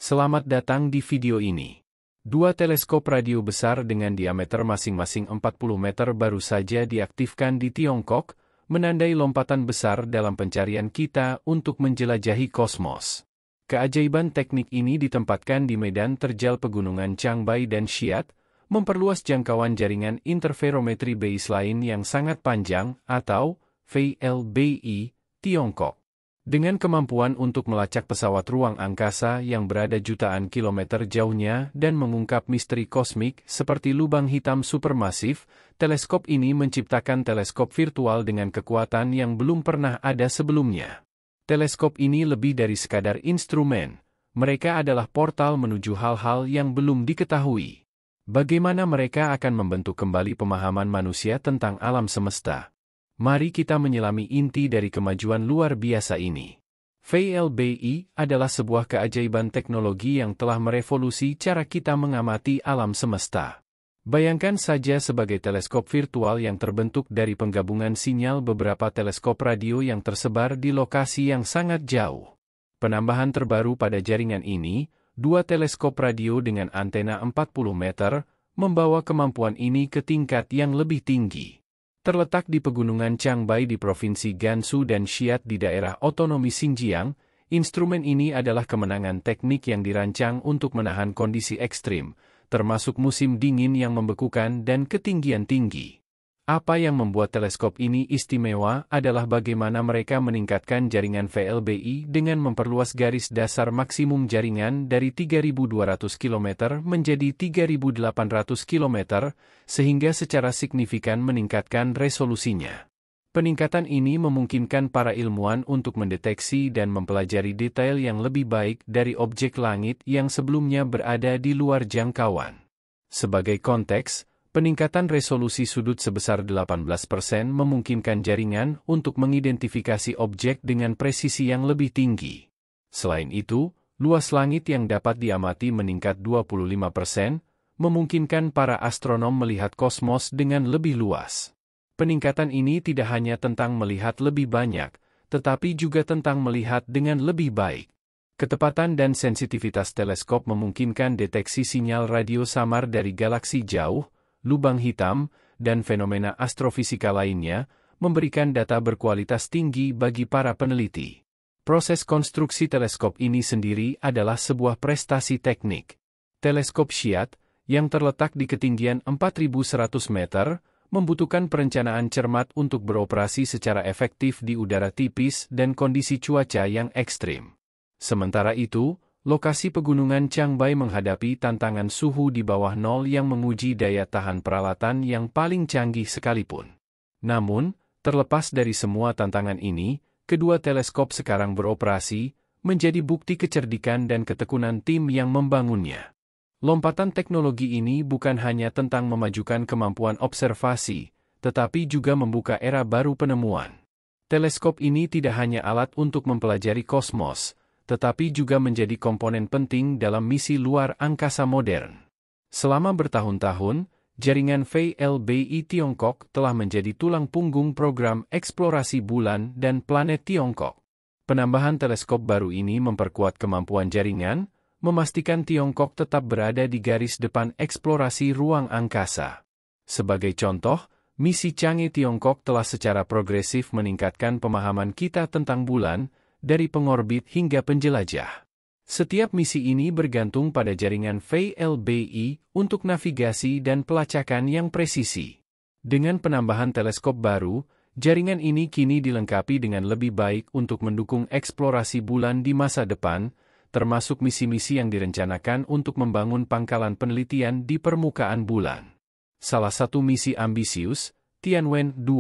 Selamat datang di video ini. Dua teleskop radio besar dengan diameter masing-masing 40 meter baru saja diaktifkan di Tiongkok, menandai lompatan besar dalam pencarian kita untuk menjelajahi kosmos. Keajaiban teknik ini ditempatkan di medan terjal pegunungan Changbai dan Xi'an, memperluas jangkauan jaringan interferometri baseline yang sangat panjang atau VLBI Tiongkok. Dengan kemampuan untuk melacak pesawat ruang angkasa yang berada jutaan kilometer jauhnya dan mengungkap misteri kosmik seperti lubang hitam supermasif, teleskop ini menciptakan teleskop virtual dengan kekuatan yang belum pernah ada sebelumnya. Teleskop ini lebih dari sekadar instrumen, mereka adalah portal menuju hal-hal yang belum diketahui. Bagaimana mereka akan membentuk kembali pemahaman manusia tentang alam semesta? Mari kita menyelami inti dari kemajuan luar biasa ini. VLBI adalah sebuah keajaiban teknologi yang telah merevolusi cara kita mengamati alam semesta. Bayangkan saja sebagai teleskop virtual yang terbentuk dari penggabungan sinyal beberapa teleskop radio yang tersebar di lokasi yang sangat jauh. Penambahan terbaru pada jaringan ini, dua teleskop radio dengan antena 40 meter, membawa kemampuan ini ke tingkat yang lebih tinggi. Terletak di pegunungan Changbai di Provinsi Gansu dan Xi'an di daerah otonomi Xinjiang, instrumen ini adalah kemenangan teknik yang dirancang untuk menahan kondisi ekstrim, termasuk musim dingin yang membekukan dan ketinggian tinggi. Apa yang membuat teleskop ini istimewa adalah bagaimana mereka meningkatkan jaringan VLBI dengan memperluas garis dasar maksimum jaringan dari 3.200 km menjadi 3.800 km, sehingga secara signifikan meningkatkan resolusinya. Peningkatan ini memungkinkan para ilmuwan untuk mendeteksi dan mempelajari detail yang lebih baik dari objek langit yang sebelumnya berada di luar jangkauan. Sebagai konteks, peningkatan resolusi sudut sebesar 18% memungkinkan jaringan untuk mengidentifikasi objek dengan presisi yang lebih tinggi. Selain itu, luas langit yang dapat diamati meningkat 25%, memungkinkan para astronom melihat kosmos dengan lebih luas. Peningkatan ini tidak hanya tentang melihat lebih banyak, tetapi juga tentang melihat dengan lebih baik. Ketepatan dan sensitivitas teleskop memungkinkan deteksi sinyal radio samar dari galaksi jauh, lubang hitam, dan fenomena astrofisika lainnya, memberikan data berkualitas tinggi bagi para peneliti. Proses konstruksi teleskop ini sendiri adalah sebuah prestasi teknik. Teleskop Xi'an, yang terletak di ketinggian 4.100 meter, membutuhkan perencanaan cermat untuk beroperasi secara efektif di udara tipis dan kondisi cuaca yang ekstrim. Sementara itu, lokasi pegunungan Changbai menghadapi tantangan suhu di bawah nol yang menguji daya tahan peralatan yang paling canggih sekalipun. Namun, terlepas dari semua tantangan ini, kedua teleskop sekarang beroperasi, menjadi bukti kecerdikan dan ketekunan tim yang membangunnya. Lompatan teknologi ini bukan hanya tentang memajukan kemampuan observasi, tetapi juga membuka era baru penemuan. Teleskop ini tidak hanya alat untuk mempelajari kosmos, tetapi juga menjadi komponen penting dalam misi luar angkasa modern. Selama bertahun-tahun, jaringan VLBI Tiongkok telah menjadi tulang punggung program eksplorasi bulan dan planet Tiongkok. Penambahan teleskop baru ini memperkuat kemampuan jaringan, memastikan Tiongkok tetap berada di garis depan eksplorasi ruang angkasa. Sebagai contoh, misi Chang'e Tiongkok telah secara progresif meningkatkan pemahaman kita tentang bulan, dari pengorbit hingga penjelajah. Setiap misi ini bergantung pada jaringan VLBI untuk navigasi dan pelacakan yang presisi. Dengan penambahan teleskop baru, jaringan ini kini dilengkapi dengan lebih baik untuk mendukung eksplorasi bulan di masa depan, termasuk misi-misi yang direncanakan untuk membangun pangkalan penelitian di permukaan bulan. Salah satu misi ambisius, Tianwen-2,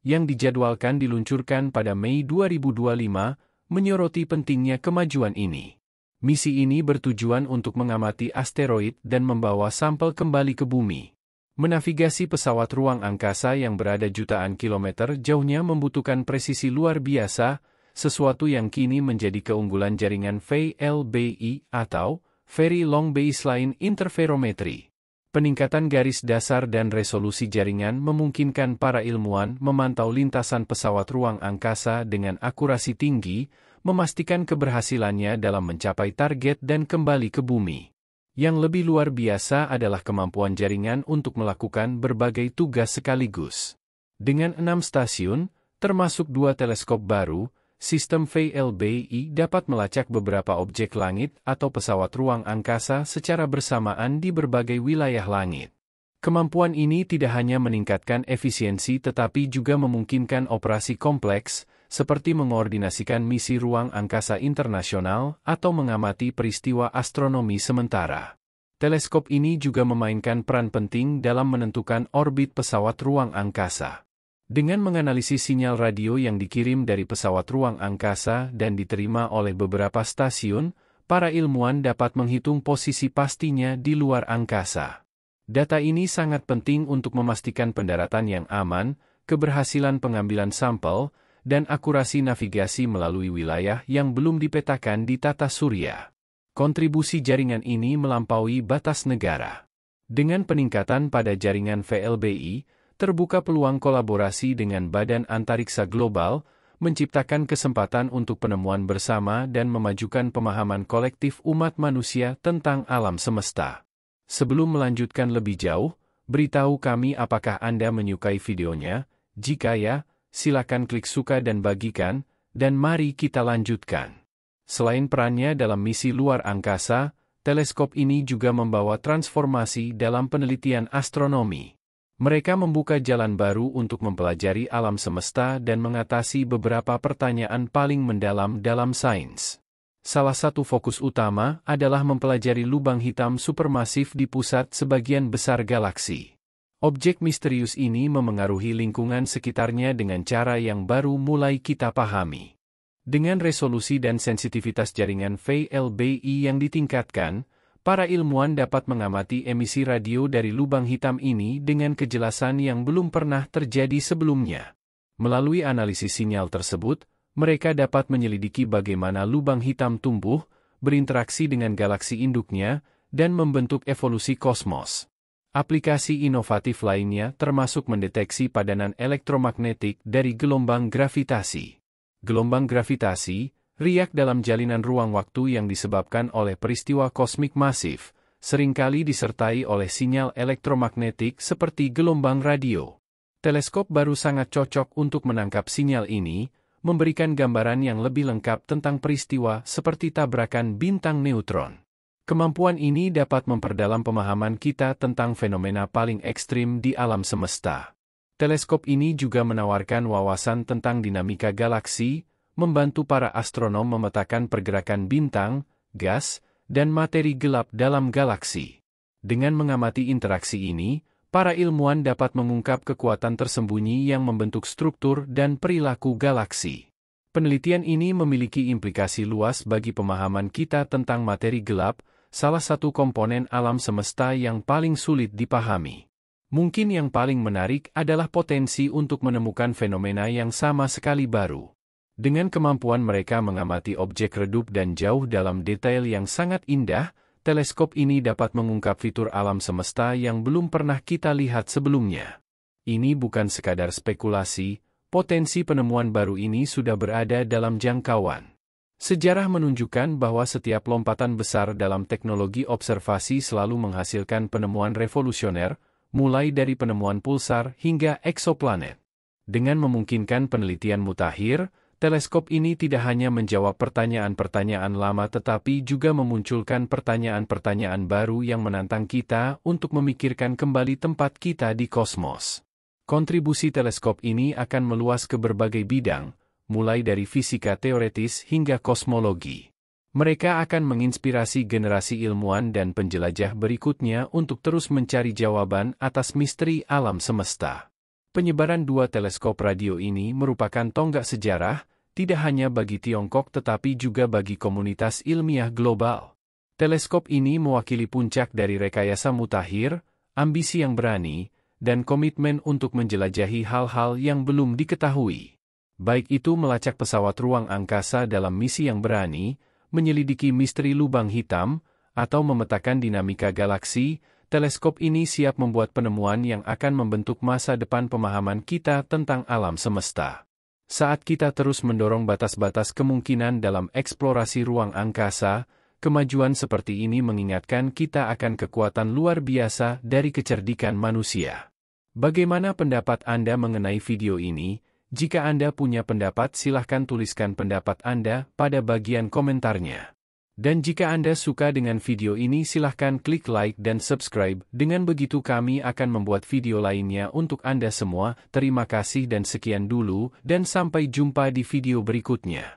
yang dijadwalkan diluncurkan pada Mei 2025, menyoroti pentingnya kemajuan ini. Misi ini bertujuan untuk mengamati asteroid dan membawa sampel kembali ke bumi. Menavigasi pesawat ruang angkasa yang berada jutaan kilometer jauhnya membutuhkan presisi luar biasa, sesuatu yang kini menjadi keunggulan jaringan VLBI atau Very Long Baseline Interferometry. Peningkatan garis dasar dan resolusi jaringan memungkinkan para ilmuwan memantau lintasan pesawat ruang angkasa dengan akurasi tinggi, memastikan keberhasilannya dalam mencapai target dan kembali ke bumi. Yang lebih luar biasa adalah kemampuan jaringan untuk melakukan berbagai tugas sekaligus. Dengan 6 stasiun, termasuk 2 teleskop baru, sistem VLBI dapat melacak beberapa objek langit atau pesawat ruang angkasa secara bersamaan di berbagai wilayah langit. Kemampuan ini tidak hanya meningkatkan efisiensi tetapi juga memungkinkan operasi kompleks, seperti mengordinasikan misi ruang angkasa internasional atau mengamati peristiwa astronomi sementara. Teleskop ini juga memainkan peran penting dalam menentukan orbit pesawat ruang angkasa. Dengan menganalisis sinyal radio yang dikirim dari pesawat ruang angkasa dan diterima oleh beberapa stasiun, para ilmuwan dapat menghitung posisi pastinya di luar angkasa. Data ini sangat penting untuk memastikan pendaratan yang aman, keberhasilan pengambilan sampel, dan akurasi navigasi melalui wilayah yang belum dipetakan di tata surya. Kontribusi jaringan ini melampaui batas negara. Dengan peningkatan pada jaringan VLBI, terbuka peluang kolaborasi dengan Badan Antariksa Global, menciptakan kesempatan untuk penemuan bersama dan memajukan pemahaman kolektif umat manusia tentang alam semesta. Sebelum melanjutkan lebih jauh, beritahu kami apakah Anda menyukai videonya. Jika ya, silakan klik suka dan bagikan, dan mari kita lanjutkan. Selain perannya dalam misi luar angkasa, teleskop ini juga membawa transformasi dalam penelitian astronomi. Mereka membuka jalan baru untuk mempelajari alam semesta dan mengatasi beberapa pertanyaan paling mendalam dalam sains. Salah satu fokus utama adalah mempelajari lubang hitam supermasif di pusat sebagian besar galaksi. Objek misterius ini memengaruhi lingkungan sekitarnya dengan cara yang baru mulai kita pahami. Dengan resolusi dan sensitivitas jaringan VLBI yang ditingkatkan, para ilmuwan dapat mengamati emisi radio dari lubang hitam ini dengan kejelasan yang belum pernah terjadi sebelumnya. Melalui analisis sinyal tersebut, mereka dapat menyelidiki bagaimana lubang hitam tumbuh, berinteraksi dengan galaksi induknya, dan membentuk evolusi kosmos. Aplikasi inovatif lainnya termasuk mendeteksi padanan elektromagnetik dari gelombang gravitasi. Gelombang gravitasi, riak dalam jalinan ruang waktu yang disebabkan oleh peristiwa kosmik masif, seringkali disertai oleh sinyal elektromagnetik seperti gelombang radio. Teleskop baru sangat cocok untuk menangkap sinyal ini, memberikan gambaran yang lebih lengkap tentang peristiwa seperti tabrakan bintang neutron. Kemampuan ini dapat memperdalam pemahaman kita tentang fenomena paling ekstrim di alam semesta. Teleskop ini juga menawarkan wawasan tentang dinamika galaksi, membantu para astronom memetakan pergerakan bintang, gas, dan materi gelap dalam galaksi. Dengan mengamati interaksi ini, para ilmuwan dapat mengungkap kekuatan tersembunyi yang membentuk struktur dan perilaku galaksi. Penelitian ini memiliki implikasi luas bagi pemahaman kita tentang materi gelap, salah satu komponen alam semesta yang paling sulit dipahami. Mungkin yang paling menarik adalah potensi untuk menemukan fenomena yang sama sekali baru. Dengan kemampuan mereka mengamati objek redup dan jauh dalam detail yang sangat indah, teleskop ini dapat mengungkap fitur alam semesta yang belum pernah kita lihat sebelumnya. Ini bukan sekadar spekulasi, potensi penemuan baru ini sudah berada dalam jangkauan. Sejarah menunjukkan bahwa setiap lompatan besar dalam teknologi observasi selalu menghasilkan penemuan revolusioner, mulai dari penemuan pulsar hingga eksoplanet. Dengan memungkinkan penelitian mutakhir, teleskop ini tidak hanya menjawab pertanyaan-pertanyaan lama tetapi juga memunculkan pertanyaan-pertanyaan baru yang menantang kita untuk memikirkan kembali tempat kita di kosmos. Kontribusi teleskop ini akan meluas ke berbagai bidang, mulai dari fisika teoretis hingga kosmologi. Mereka akan menginspirasi generasi ilmuwan dan penjelajah berikutnya untuk terus mencari jawaban atas misteri alam semesta. Penyebaran 2 teleskop radio ini merupakan tonggak sejarah, tidak hanya bagi Tiongkok tetapi juga bagi komunitas ilmiah global. Teleskop ini mewakili puncak dari rekayasa mutakhir, ambisi yang berani, dan komitmen untuk menjelajahi hal-hal yang belum diketahui. Baik itu melacak pesawat ruang angkasa dalam misi yang berani, menyelidiki misteri lubang hitam, atau memetakan dinamika galaksi, teleskop ini siap membuat penemuan yang akan membentuk masa depan pemahaman kita tentang alam semesta. Saat kita terus mendorong batas-batas kemungkinan dalam eksplorasi ruang angkasa, kemajuan seperti ini mengingatkan kita akan kekuatan luar biasa dari kecerdikan manusia. Bagaimana pendapat Anda mengenai video ini? Jika Anda punya pendapat, silahkan tuliskan pendapat Anda pada bagian komentarnya. Dan jika Anda suka dengan video ini, silahkan klik like dan subscribe. Dengan begitu kami akan membuat video lainnya untuk Anda semua. Terima kasih dan sekian dulu, dan sampai jumpa di video berikutnya.